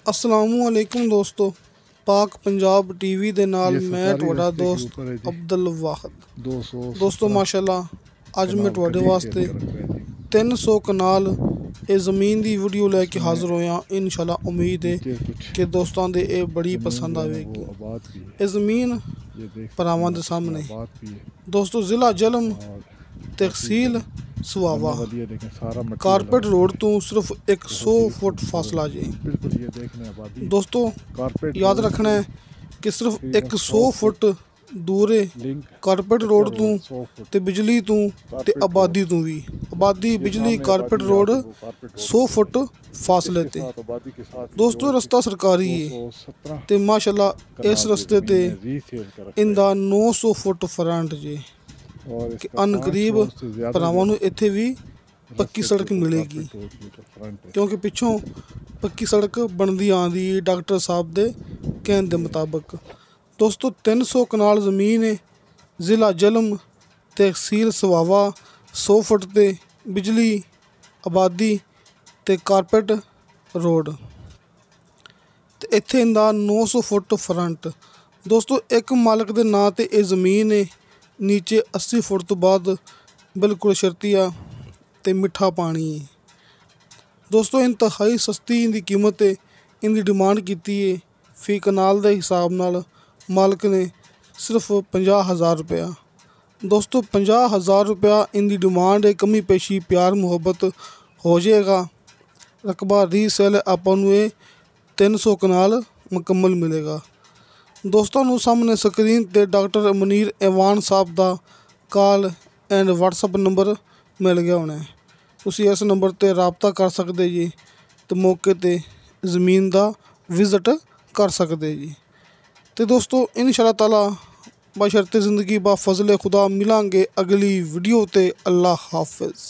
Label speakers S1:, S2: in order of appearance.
S1: असलामुअलैकुम दोस्तों, पाक पंजाब टीवी दे नाल मैं तुहाडा दोस्त अब्दुल वाहिद। दोस्तों माशाल्लाह अज मैं तुहाडे वास्ते 300 कनाल ये ज़मीन की वीडियो लैके हाज़र होया। इंशाल्लाह उम्मीद है कि दोस्तों दे ये बड़ी पसंद आएगी। ये ज़मीन भरावां दे सामने दोस्तों ज़िला जलम तहसील सुहावा कारपेट रोड तो सिर्फ 100 फुट फासला जी। दोस्तों याद रखना है कि सिर्फ 100 फुट दूर है कारपेट रोड तो बिजली तो आबादी तो भी आबादी बिजली कारपेट रोड 100 फुट फासले ते। दोस्तों रस्ता सरकारी है ते माशाल्लाह इस रस्ते ते इंदा 900 फुट फ्रंट जी कि अनकरीब भरावां नूं इत्थे भी पक्की सड़क मिलेगी, क्योंकि पिछों पक्की सड़क बनती आँदी डॉक्टर साहब के कहने के मुताबिक। दोस्तों 300 कनाल ज़मीन है, ज़िला जलम तहसील सुहावा, 100 फुट ते बिजली आबादी ते कारपेट रोड ते इत्थे इंदा 900 फुट फ्रंट। दोस्तों एक मालक के नाँ ते ये ज़मीन है, नीचे 80 फुट तो बाद बिल्कुल शर्तिया ते मिठा पानी है। दोस्तों इंतहाई सस्ती इनकी कीमत है, इनकी डिमांड की है फी कनाल के हिसाब नाल मालिक ने सिर्फ 50,000 रुपया। दोस्तों 50,000 रुपया इनकी डिमांड है, कमी पेशी प्यार मुहब्बत हो जाएगा। रकबा रीसेल आपां नूं 300 कनाल मुकम्मल मिलेगा। दोस्तों नूं सामने स्क्रीन ते डॉक्टर मुनीर ऐवान साहब का कॉल एंड व्हाट्सअप नंबर मिल गया होना है, तुसीं इस नंबर ते राबता कर सकते जी तो मौके ते ज़मीन का विजिट कर सकते जी। तो दोस्तों इंशाअल्लाह ताला बशर्ते ज़िंदगी बा फजले खुदा मिलांगे अगली वीडियो ते। अल्लाह हाफिज़।